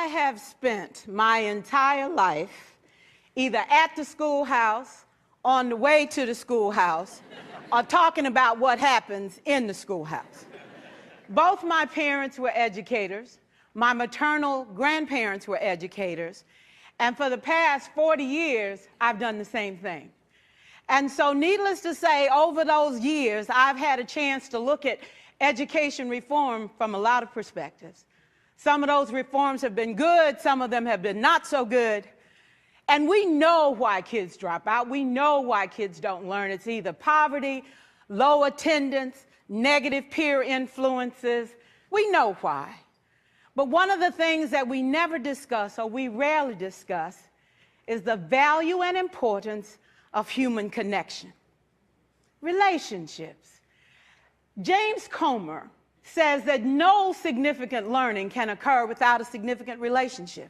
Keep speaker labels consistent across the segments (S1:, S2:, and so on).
S1: have spent my entire life either at the schoolhouse, on the way to the schoolhouse, or talking about what happens in the schoolhouse. Both my parents were educators. My maternal grandparents were educators. And for the past 40 years, I've done the same thing. And so needless to say, over those years, I've had a chance to look at education reform from a lot of perspectives. Some of those reforms have been good, some of them have been not so good. And we know why kids drop out. We know why kids don't learn. It's either poverty, low attendance, negative peer influences. We know why. But one of the things that we never discuss, or we rarely discuss, is the value and importance of human connection. Relationships. James Comer says that no significant learning can occur without a significant relationship.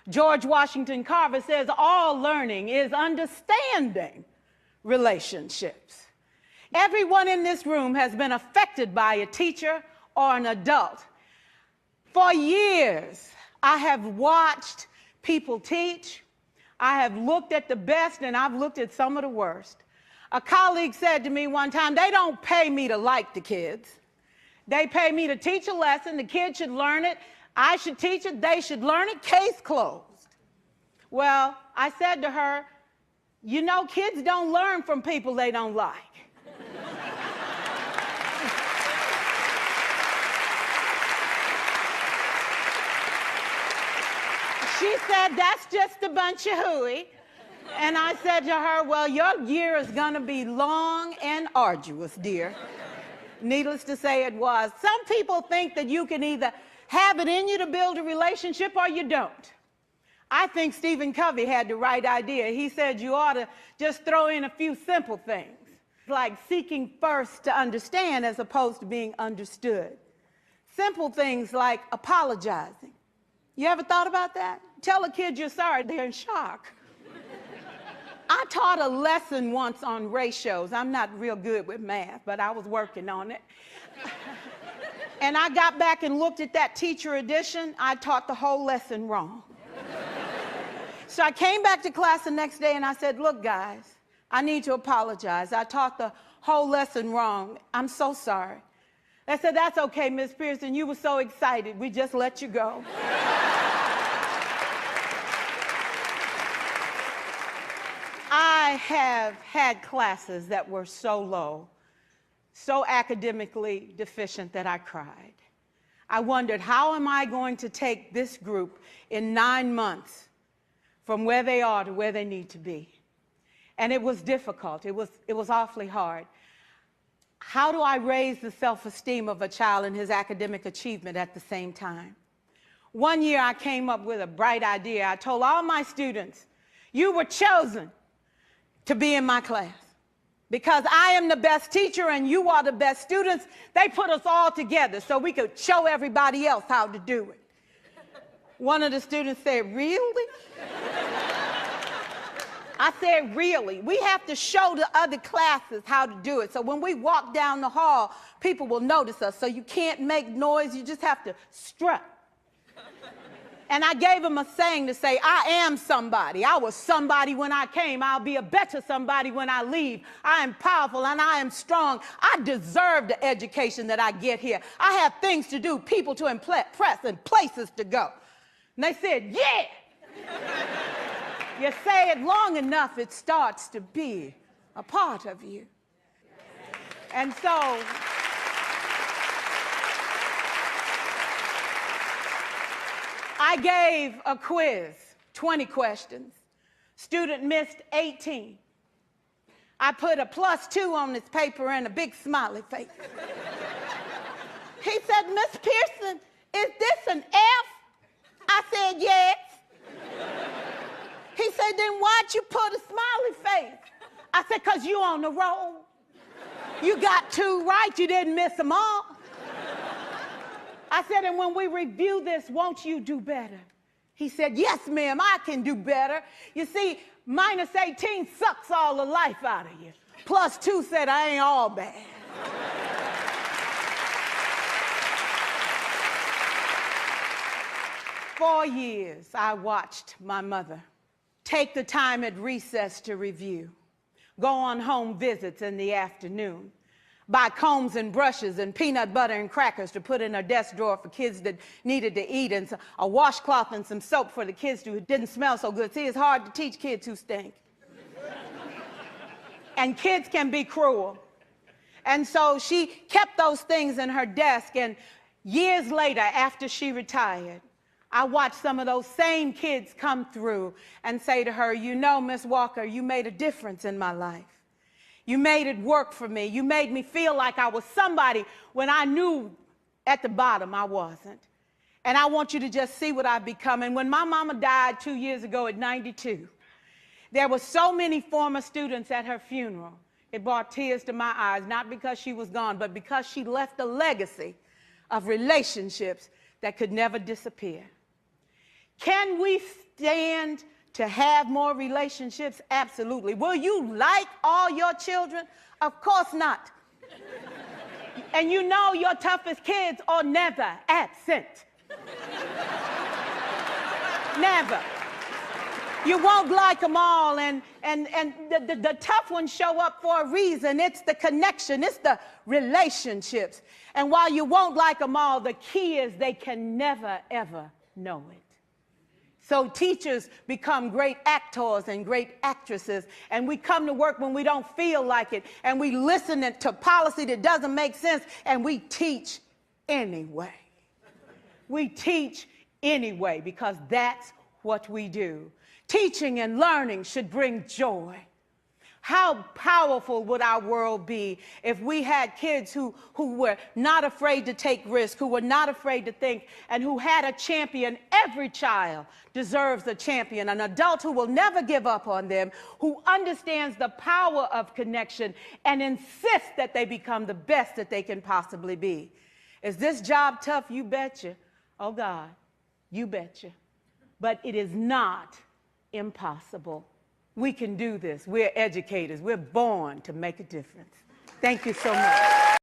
S1: George Washington Carver says all learning is understanding relationships. Everyone in this room has been affected by a teacher or an adult. For years, I have watched people teach. I have looked at the best and I've looked at some of the worst. A colleague said to me one time, they don't pay me to like the kids. They pay me to teach a lesson. The kids should learn it. I should teach it. They should learn it. Case closed. Well, I said to her, you know, kids don't learn from people they don't like. She said, that's just a bunch of hooey. And I said to her, well, your year is going to be long and arduous, dear. Needless to say, it was. Some people think that you can either have it in you to build a relationship or you don't. I think Stephen Covey had the right idea. He said you ought to just throw in a few simple things, like seeking first to understand as opposed to being understood. Simple things like apologizing. You ever thought about that? Tell a kid you're sorry, they're in shock. I taught a lesson once on ratios. I'm not real good with math, but I was working on it. And I got back and looked at that teacher edition. I taught the whole lesson wrong. So I came back to class the next day and I said, look, guys, I need to apologize. I taught the whole lesson wrong. I'm so sorry. They said, that's okay, Miss Pearson. You were so excited. We just let you go. I have had classes that were so low, so academically deficient that I cried. I wondered, how am I going to take this group in 9 months from where they are to where they need to be? And it was difficult. It was awfully hard. How do I raise the self-esteem of a child and his academic achievement at the same time? One year I came up with a bright idea. I told all my students, you were chosen to be in my class. Because I am the best teacher and you are the best students, they put us all together so we could show everybody else how to do it. One of the students said, really? I said, really? We have to show the other classes how to do it. So when we walk down the hall, people will notice us. So you can't make noise, you just have to strut. And I gave him a saying to say, I am somebody. I was somebody when I came. I'll be a better somebody when I leave. I am powerful and I am strong. I deserve the education that I get here. I have things to do, people to impress, and places to go. And they said, yeah. You say it long enough, it starts to be a part of you. And so I gave a quiz, 20 questions. Student missed 18. I put a +2 on this paper and a big smiley face. He said, Miss Pearson, is this an F? I said, yes. He said, then why'd you put a smiley face? I said, because you on the roll. You got 2 right, you didn't miss them all. I said, and when we review this, won't you do better? He said, yes, ma'am, I can do better. You see, -18 sucks all the life out of you. +2 said, I ain't all bad. 4 years, I watched my mother take the time at recess to review, go on home visits in the afternoon, buy combs and brushes and peanut butter and crackers to put in her desk drawer for kids that needed to eat, and a washcloth and some soap for the kids who didn't smell so good. See, it's hard to teach kids who stink. And kids can be cruel. And so she kept those things in her desk, and years later, after she retired, I watched some of those same kids come through and say to her, you know, Miss Walker, you made a difference in my life. You made it work for me. You made me feel like I was somebody when I knew at the bottom I wasn't. And I want you to just see what I've become. And when my mama died 2 years ago at 92, there were so many former students at her funeral. It brought tears to my eyes, not because she was gone, but because she left a legacy of relationships that could never disappear. Can we stand to have more relationships? Absolutely. Will you like all your children? Of course not. And you know your toughest kids are never absent. Never. You won't like them all, and the tough ones show up for a reason. It's the connection, it's the relationships. And while you won't like them all, the key is they can never, ever know it. So teachers become great actors and great actresses, and we come to work when we don't feel like it, and we listen to policy that doesn't make sense, and we teach anyway. We teach anyway because that's what we do. Teaching and learning should bring joy. How powerful would our world be if we had kids who were not afraid to take risks, who were not afraid to think, and who had a champion? Every child deserves a champion, an adult who will never give up on them, who understands the power of connection and insists that they become the best that they can possibly be. Is this job tough? You betcha. Oh God, you betcha. But it is not impossible. We can do this. We're educators. We're born to make a difference. Thank you so much.